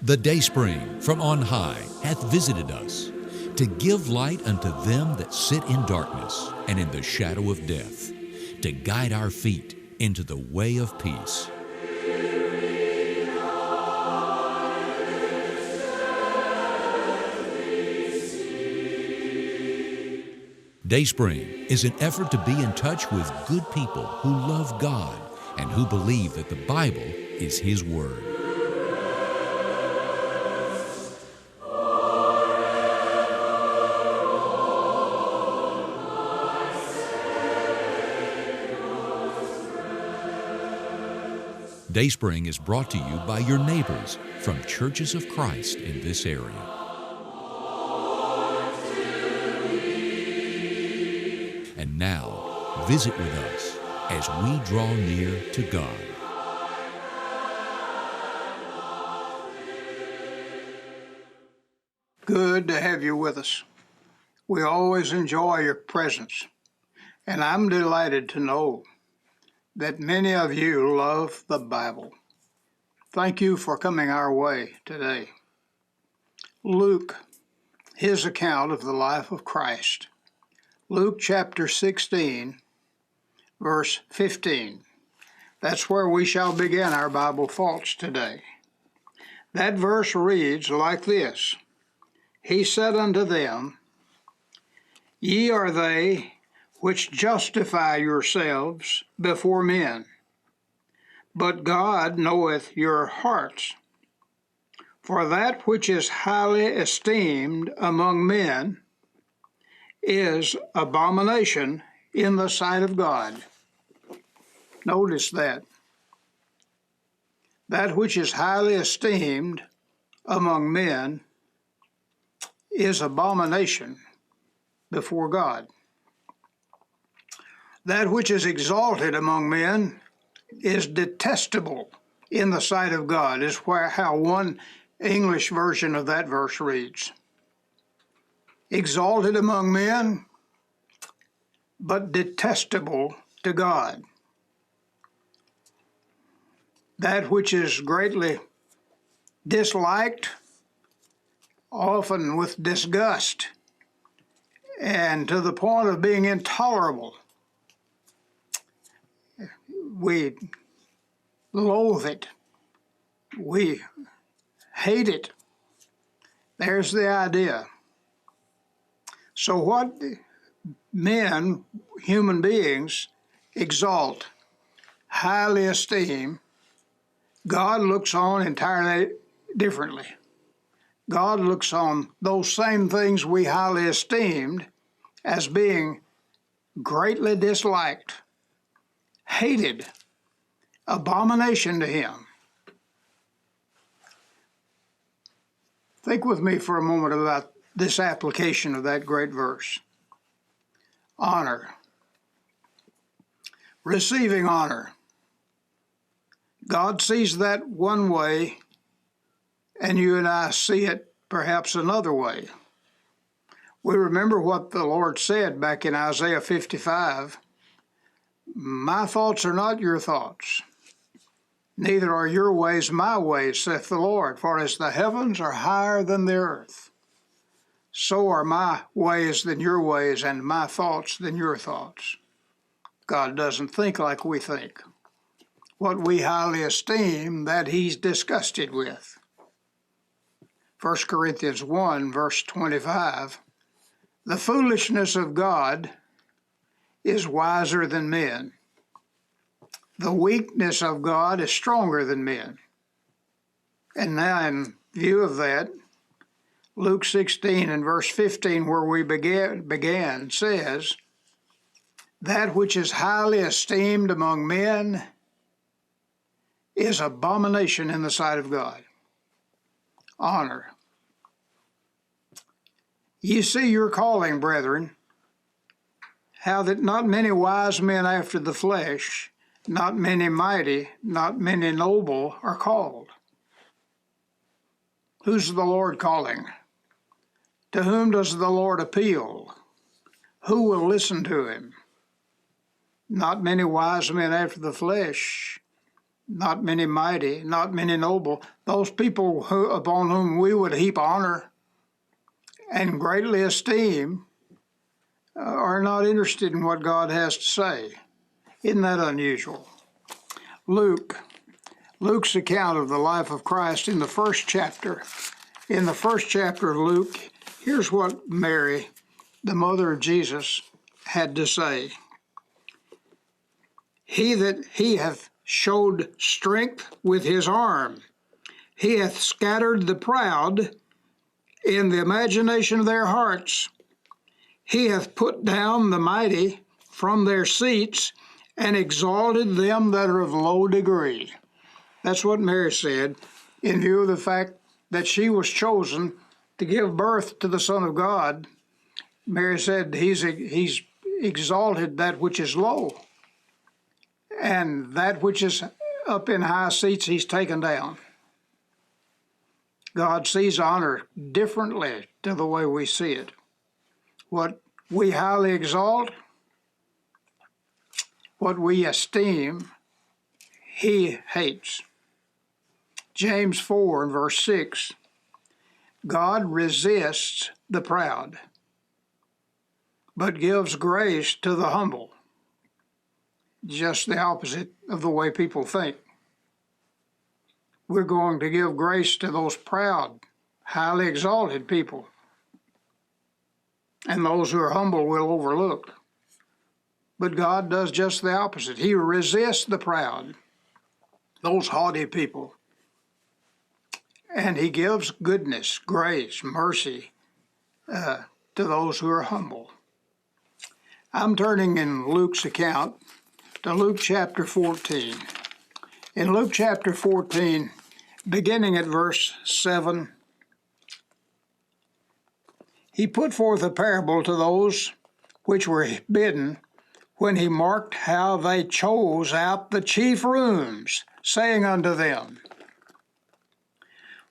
The Dayspring from on high hath visited us, to give light unto them that sit in darkness and in the shadow of death, to guide our feet into the way of peace. Dayspring is an effort to be in touch with good people who love God and who believe that the Bible is His Word. Dayspring is brought to you by your neighbors from Churches of Christ in this area. And now, visit with us as we draw near to God. Good to have you with us. We always enjoy your presence, and I'm delighted to know that many of you love the Bible. Thank you for coming our way today. Luke, his account of the life of Christ. Luke chapter 16, verse 15. That's where we shall begin our Bible thoughts today. That verse reads like this: He said unto them, Ye are they which justify yourselves before men, but God knoweth your hearts. For that which is highly esteemed among men is abomination in the sight of God. Notice that. That which is highly esteemed among men is abomination before God. That which is exalted among men is detestable in the sight of God, is how one English version of that verse reads. Exalted among men, but detestable to God. That which is greatly disliked, often with disgust, and to the point of being intolerable. We loathe it. We hate it. There's the idea. So what men, human beings, exalt, highly esteem, God looks on entirely differently. God looks on those same things we highly esteemed as being greatly disliked, hated, abomination to Him. Think with me for a moment about this application of that great verse. Honor. Receiving honor. God sees that one way, and you and I see it perhaps another way. We remember what the Lord said back in Isaiah 55, My thoughts are not your thoughts, neither are your ways my ways, saith the Lord. For as the heavens are higher than the earth, so are my ways than your ways, and my thoughts than your thoughts. God doesn't think like we think. What we highly esteem, that He's disgusted with. 1 Corinthians 1, verse 25, The foolishness of God is wiser than men. The weakness of God is stronger than men. And now in view of that, Luke 16 and verse 15, where we began, says, That which is highly esteemed among men is abomination in the sight of God. Honor. Ye see your calling, brethren, how that not many wise men after the flesh, not many mighty, not many noble are called. Who's the Lord calling? To whom does the Lord appeal? Who will listen to Him? Not many wise men after the flesh, not many mighty, not many noble. Those people upon whom we would heap honor and greatly esteem are not interested in what God has to say. Isn't that unusual? Luke's account of the life of Christ in the first chapter. In the first chapter of Luke, here's what Mary, the mother of Jesus, had to say. He hath showed strength with his arm. He hath scattered the proud in the imagination of their hearts. He hath put down the mighty from their seats and exalted them that are of low degree. That's what Mary said, in view of the fact that she was chosen to give birth to the Son of God. Mary said he's exalted that which is low, and that which is up in high seats he's taken down. God sees honor differently to the way we see it. What we highly exalt, what we esteem, he hates. James 4 and verse 6, God resists the proud, but gives grace to the humble. Just the opposite of the way people think. We're going to give grace to those proud, highly exalted people, and those who are humble will overlook. But God does just the opposite. He resists the proud, those haughty people, and he gives goodness, grace, mercy to those who are humble. I'm turning in Luke's account to Luke chapter 14. In Luke chapter 14, beginning at verse 7, he put forth a parable to those which were bidden, when he marked how they chose out the chief rooms, saying unto them,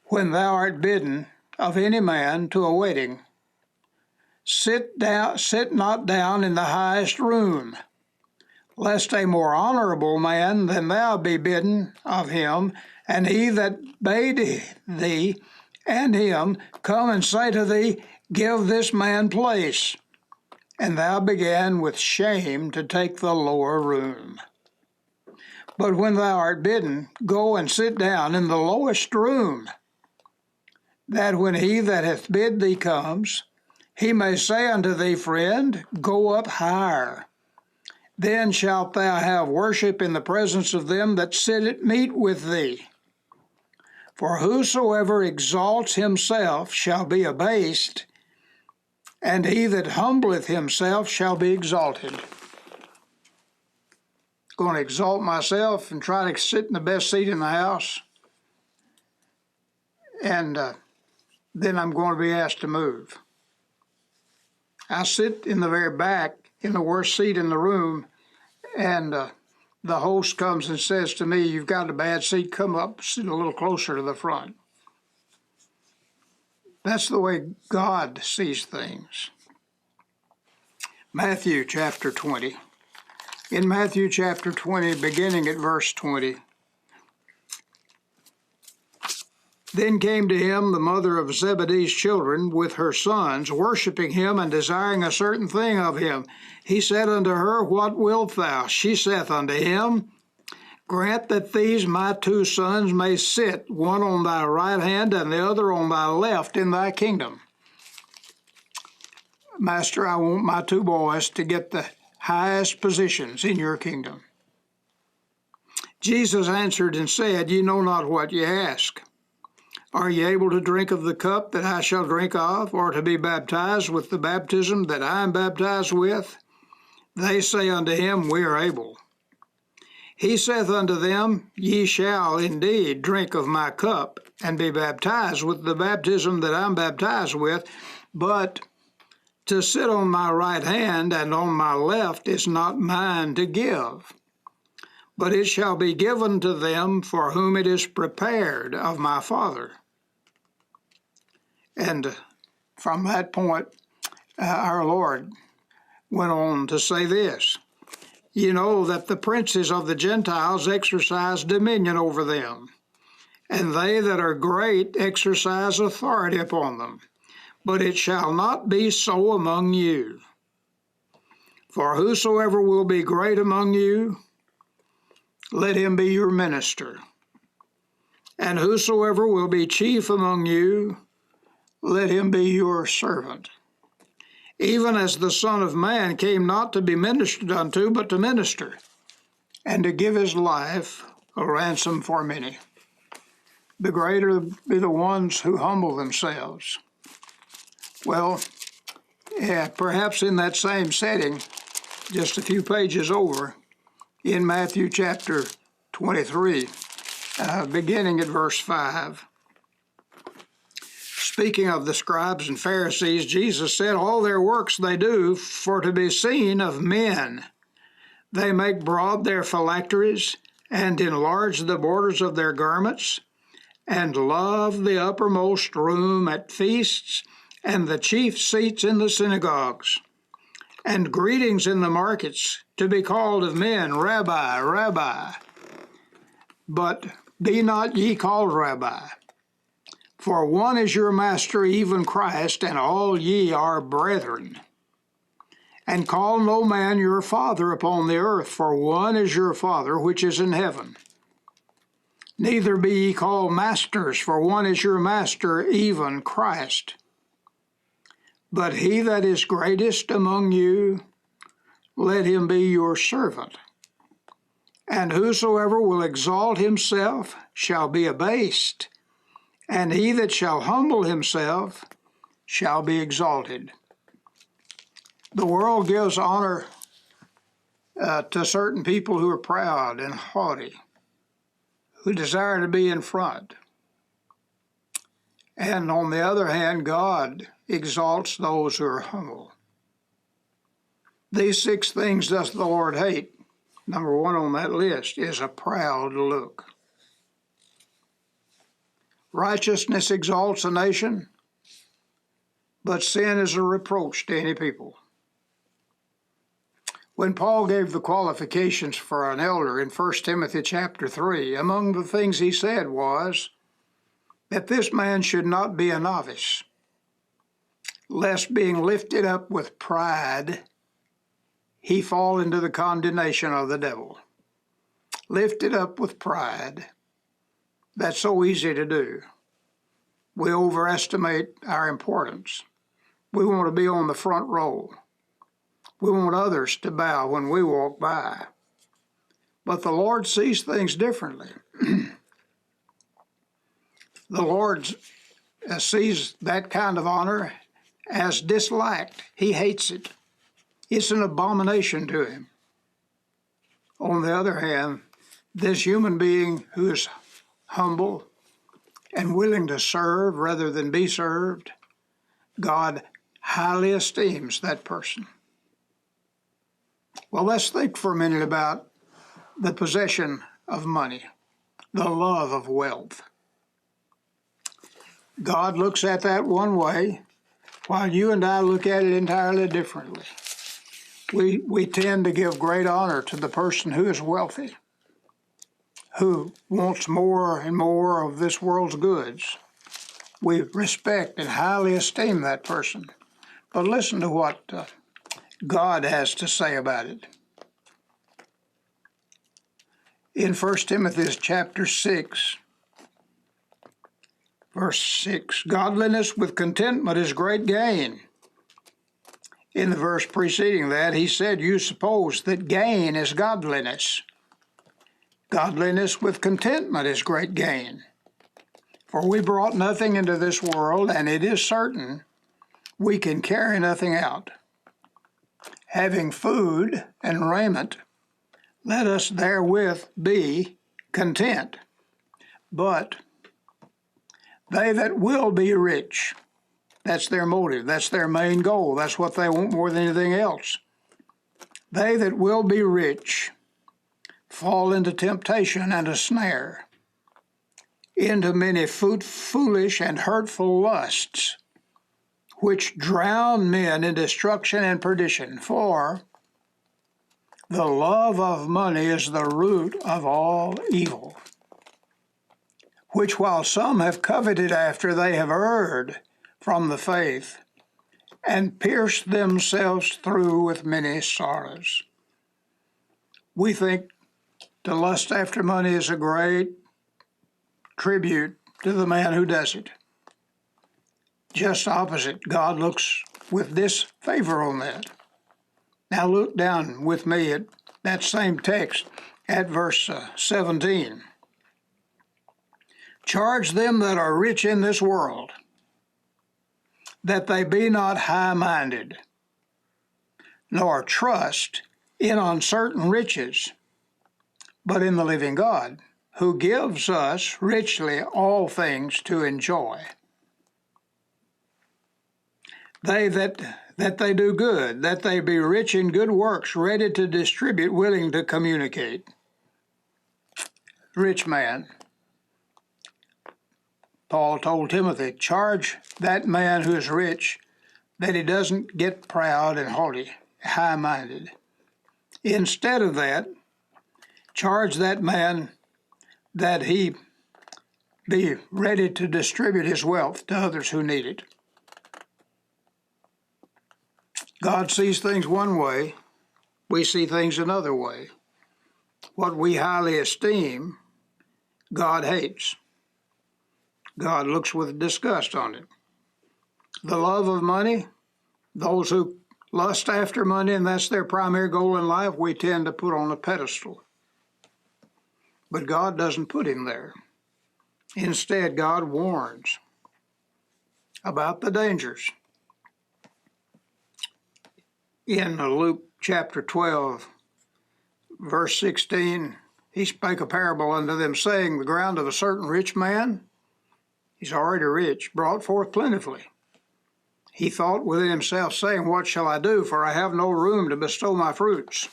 When thou art bidden of any man to a wedding, sit not down in the highest room, lest a more honorable man than thou be bidden of him, and he that bade thee and him come and say to thee, Give this man place, and thou begin with shame to take the lower room. But when thou art bidden, go and sit down in the lowest room, that when he that hath bid thee comes, he may say unto thee, Friend, go up higher. Then shalt thou have worship in the presence of them that sit at meat with thee. For whosoever exalts himself shall be abased, and he that humbleth himself shall be exalted. Going to exalt myself and try to sit in the best seat in the house, and then I'm going to be asked to move. I sit in the very back, in the worst seat in the room, and the host comes and says to me, You've got a bad seat, come up, sit a little closer to the front. That's the way God sees things. Matthew chapter 20. In Matthew chapter 20, beginning at verse 20, Then came to him the mother of Zebedee's children with her sons, worshiping him and desiring a certain thing of him. He said unto her, What wilt thou? She saith unto him, Grant that these my two sons may sit, one on thy right hand and the other on thy left in thy kingdom. Master, I want my two boys to get the highest positions in your kingdom. Jesus answered and said, Ye know not what ye ask. Are ye able to drink of the cup that I shall drink of, or to be baptized with the baptism that I am baptized with? They say unto him, We are able. He saith unto them, Ye shall indeed drink of my cup, and be baptized with the baptism that I am baptized with, but to sit on my right hand and on my left is not mine to give, but it shall be given to them for whom it is prepared of my Father. And from that point, our Lord went on to say this, ye know that the princes of the Gentiles exercise dominion over them, and they that are great exercise authority upon them. But it shall not be so among you. For whosoever will be great among you, let him be your minister. And whosoever will be chief among you, let him be your servant. Even as the Son of Man came not to be ministered unto, but to minister, and to give his life a ransom for many. The greater be the ones who humble themselves. Well, yeah, perhaps in that same setting, just a few pages over, in Matthew chapter 23, beginning at verse 5. Speaking of the scribes and Pharisees, Jesus said, all their works they do for to be seen of men. They make broad their phylacteries, and enlarge the borders of their garments, and love the uppermost room at feasts, and the chief seats in the synagogues, and greetings in the markets, to be called of men, Rabbi, Rabbi. But be not ye called Rabbi, for one is your master, even Christ, and all ye are brethren. And call no man your father upon the earth, for one is your Father which is in heaven. Neither be ye called masters, for one is your master, even Christ. But he that is greatest among you, let him be your servant. And whosoever will exalt himself shall be abased, and he that shall humble himself shall be exalted. The world gives honor to certain people who are proud and haughty, who desire to be in front. And on the other hand, God exalts those who are humble. These 6 things doth the Lord hate. Number 1 on that list is a proud look. Righteousness exalts a nation, but sin is a reproach to any people. When Paul gave the qualifications for an elder in 1 Timothy chapter 3, among the things he said was that this man should not be a novice, lest being lifted up with pride, he fall into the condemnation of the devil. Lifted up with pride, that's so easy to do. We overestimate our importance. We want to be on the front row. We want others to bow when we walk by. But the Lord sees things differently. The Lord sees that kind of honor as disliked. He hates it. It's an abomination to him. On the other hand, this human being who is humble and willing to serve rather than be served, God highly esteems that person. Well, let's think for a minute about the possession of money, the love of wealth. God looks at that one way, while you and I look at it entirely differently. We tend to give great honor to the person who is wealthy, who wants more and more of this world's goods. We respect and highly esteem that person. But listen to what God has to say about it. In 1 Timothy chapter 6, verse 6, godliness with contentment is great gain. In the verse preceding that, he said, you suppose that gain is godliness. Godliness with contentment is great gain. For we brought nothing into this world, and it is certain we can carry nothing out. Having food and raiment, let us therewith be content. But they that will be rich, that's their motive, that's their main goal, that's what they want more than anything else. They that will be rich fall into temptation and a snare, into many foolish and hurtful lusts, which drown men in destruction and perdition. For The love of money is the root of all evil, which while some have coveted after, they have erred from the faith, and pierced themselves through with many sorrows. We think to lust after money is a great tribute to the man who does it. Just opposite, God looks with disfavor on that. Now look down with me at that same text at verse 17. Charge them that are rich in this world, that they be not high-minded, nor trust in uncertain riches, but in the living God, who gives us richly all things to enjoy. They that they do good, that they be rich in good works, ready to distribute, willing to communicate. Rich man. Paul told Timothy, charge that man who is rich that he doesn't get proud and haughty, high-minded. Instead of that, charge that man that he be ready to distribute his wealth to others who need it. God sees things one way, we see things another way. What we highly esteem, God hates. God looks with disgust on it. The love of money, those who lust after money and that's their primary goal in life, we tend to put on a pedestal. But God doesn't put him there. Instead, God warns about the dangers. In Luke chapter 12, verse 16, he spake a parable unto them, saying, the ground of a certain rich man, he's already rich, brought forth plentifully. He thought within himself, saying, what shall I do? For I have no room to bestow my fruits.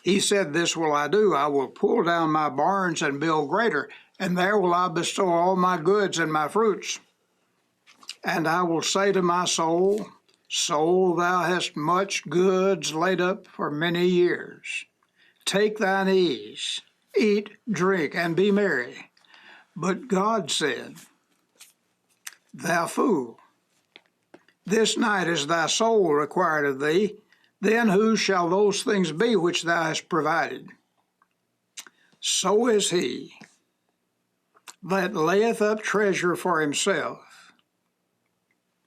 He said, this will I do. I will pull down my barns and build greater, and there will I bestow all my goods and my fruits. And I will say to my soul, soul, thou hast much goods laid up for many years. Take thine ease, eat, drink, and be merry. But God said, thou fool, this night is thy soul required of thee. Then whose shall those things be which thou hast provided? So is he that layeth up treasure for himself,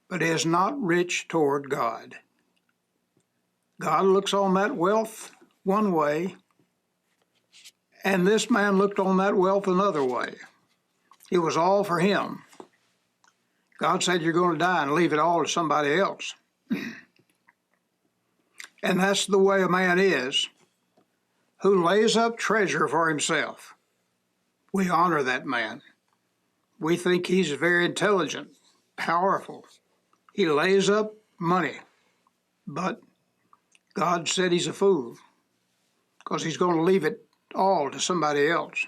but is not rich toward God. God looks on that wealth one way, and this man looked on that wealth another way. It was all for him. God said, you're going to die and leave it all to somebody else. And that's the way a man is, who lays up treasure for himself. We honor that man. We think he's very intelligent, powerful. He lays up money. But God said he's a fool, because he's going to leave it all to somebody else.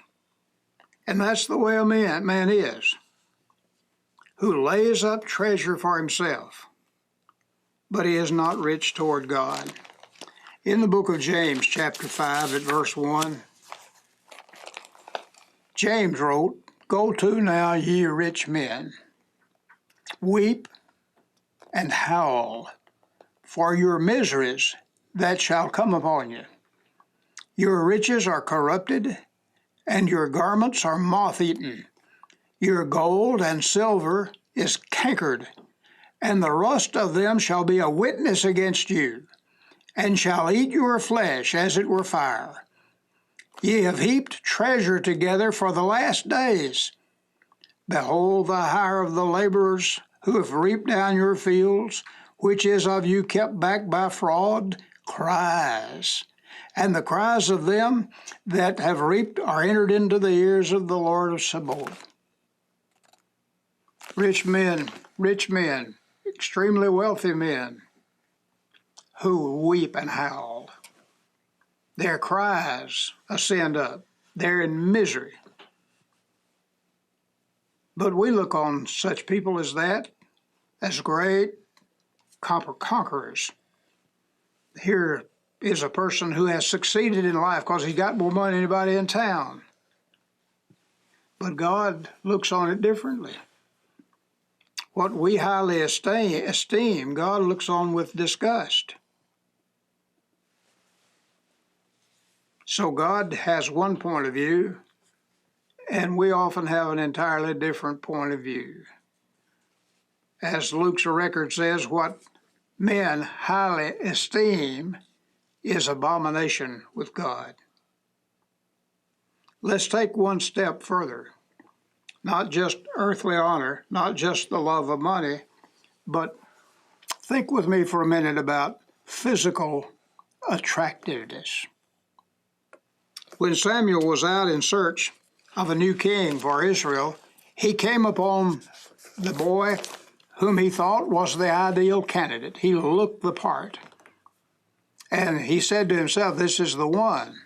And that's the way a man is, who lays up treasure for himself, but he is not rich toward God. In the book of James, chapter 5, at verse 1, James wrote, go to now, ye rich men, weep and howl for your miseries that shall come upon you. Your riches are corrupted, and your garments are moth-eaten. Your gold and silver is cankered, and the rust of them shall be a witness against you, and shall eat your flesh as it were fire. Ye have heaped treasure together for the last days. Behold, the hire of the laborers who have reaped down your fields, which is of you kept back by fraud, cries. And the cries of them that have reaped are entered into the ears of the Lord of Sabaoth. Rich men, extremely wealthy men, who weep and howl. Their cries ascend up. They're in misery. But we look on such people as that as great conquerors. Here is a person who has succeeded in life because he's got more money than anybody in town. But God looks on it differently. What we highly esteem, God looks on with disgust. So God has one point of view, and we often have an entirely different point of view. As Luke's record says, what men highly esteem is abomination with God. Let's take one step further. Not just earthly honor, not just the love of money, but think with me for a minute about physical attractiveness. When Samuel was out in search of a new king for Israel, he came upon the boy whom he thought was the ideal candidate. He looked the part. And he said to himself, "This is the one."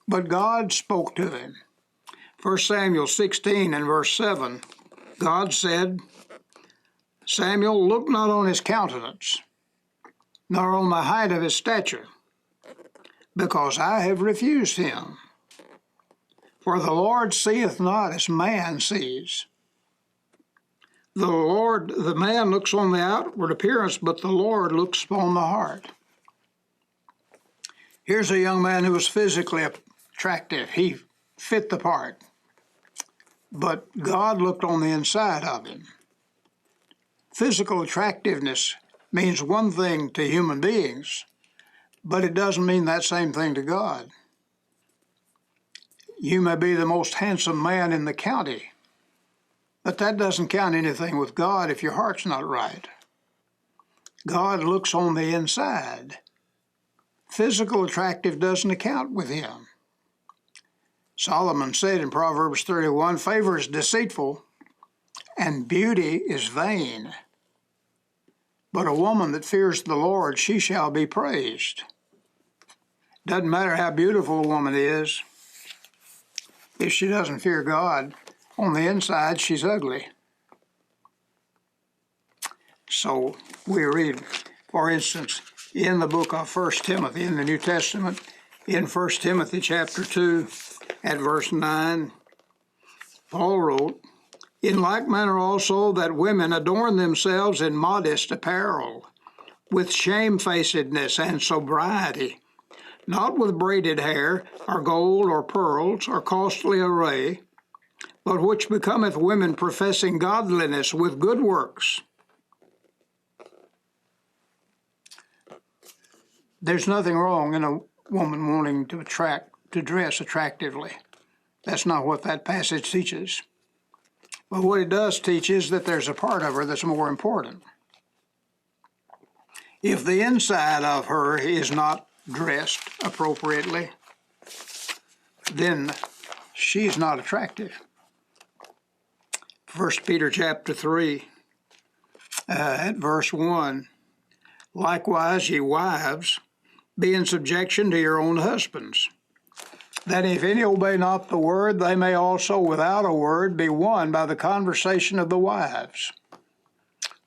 But God spoke to him. 1 Samuel 16 and verse 7, God said, "Samuel, look not on his countenance, nor on the height of his stature, because I have refused him. For the Lord seeth not as man sees." The man looks on the outward appearance, but the Lord looks upon the heart. Here's a young man who was physically attractive. He fit the part. But God looked on the inside of him. Physical attractiveness means one thing to human beings, but it doesn't mean that same thing to God. You may be the most handsome man in the county, but that doesn't count anything with God if your heart's not right. God looks on the inside. Physical attractive doesn't account with him. Solomon said in Proverbs 31, "Favor is deceitful, and beauty is vain. But a woman that fears the Lord, she shall be praised." Doesn't matter how beautiful a woman is, if she doesn't fear God, on the inside she's ugly. So we read, for instance, in the book of 1 Timothy, in the New Testament, in 1 Timothy chapter 2, at verse 9, Paul wrote, "In like manner also that women adorn themselves in modest apparel, with shamefacedness and sobriety, not with braided hair, or gold, or pearls, or costly array, but which becometh women professing godliness with good works." There's nothing wrong in a woman wanting to dress attractively. That's not what that passage teaches. But what it does teach is that there's a part of her that's more important. If the inside of her is not dressed appropriately, then she's not attractive. 1 Peter chapter 3, at verse 1, "Likewise, ye wives, be in subjection to your own husbands, that if any obey not the word, they may also without a word be won by the conversation of the wives,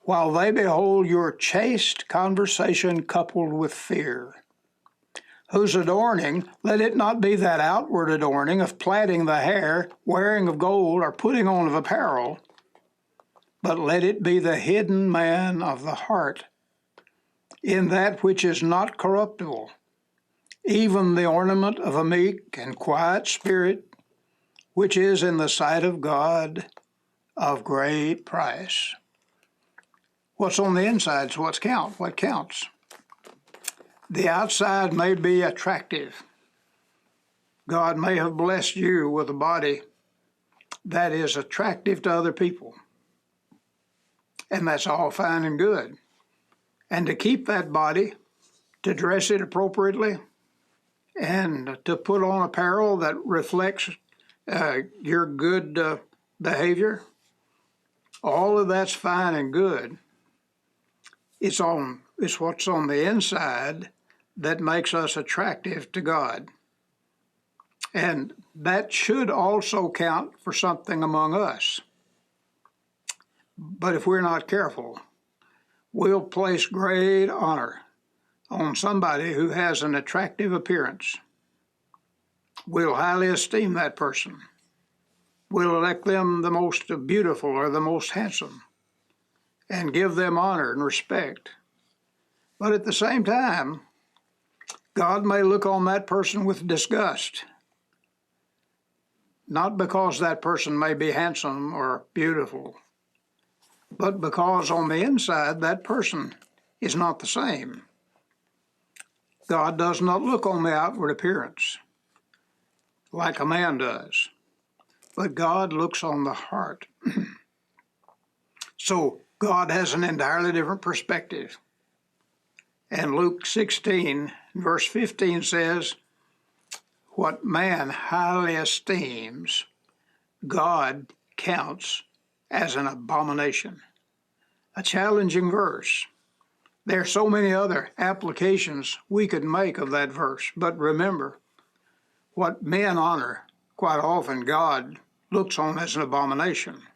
while they behold your chaste conversation coupled with fear, whose adorning, let it not be that outward adorning of plaiting the hair, wearing of gold, or putting on of apparel, but let it be the hidden man of the heart, in that which is not corruptible, even the ornament of a meek and quiet spirit, which is in the sight of God of great price." What's on the inside is what counts. The outside may be attractive. God may have blessed you with a body that is attractive to other people, and that's all fine and good. And to keep that body, to dress it appropriately, and to put on apparel that reflects your good behavior, all of that's fine and good. It's what's on the inside that makes us attractive to God. And that should also count for something among us. But if we're not careful, we'll place great honor on somebody who has an attractive appearance, we'll highly esteem that person. We'll elect them the most beautiful or the most handsome and give them honor and respect. But at the same time, God may look on that person with disgust, not because that person may be handsome or beautiful, but because on the inside that person is not the same. God does not look on the outward appearance like a man does, but God looks on the heart. So God has an entirely different perspective. And Luke 16, verse 15 says, "What man highly esteems, God counts as an abomination." A challenging verse. There are so many other applications we could make of that verse, but remember, what men honor, quite often God looks on as an abomination.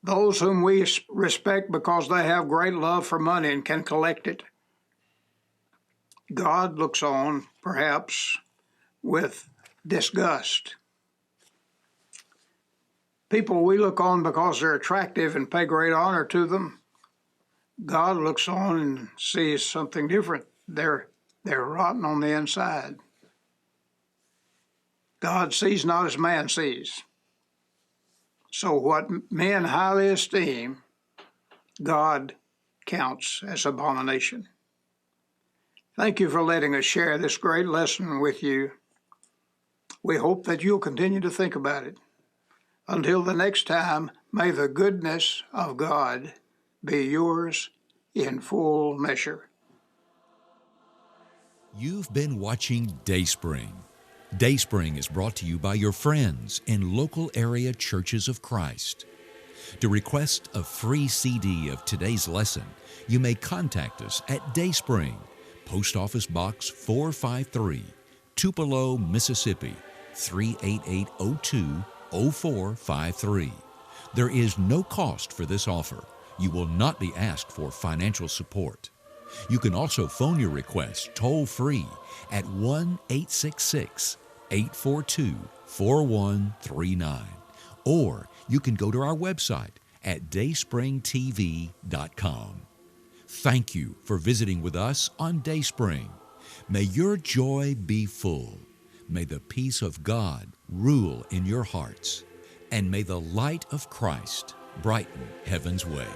Those whom we respect because they have great love for money and can collect it, God looks on, perhaps, with disgust. People we look on because they're attractive and pay great honor to them, God looks on and sees something different. They're rotten on the inside. God sees not as man sees. So what men highly esteem, God counts as abomination. Thank you for letting us share this great lesson with you. We hope that you'll continue to think about it. Until the next time, may the goodness of God be yours in full measure. You've been watching Dayspring. Dayspring is brought to you by your friends in local area churches of Christ. To request a free CD of today's lesson, you may contact us at Dayspring, Post Office Box 453, Tupelo, Mississippi 38802, 0453. There is no cost for this offer. You will not be asked for financial support. You can also phone your request toll-free at 1-866-842-4139. Or you can go to our website at dayspringtv.com. Thank you for visiting with us on Dayspring. May your joy be full. May the peace of God rule in your hearts. And may the light of Christ brighten heaven's way.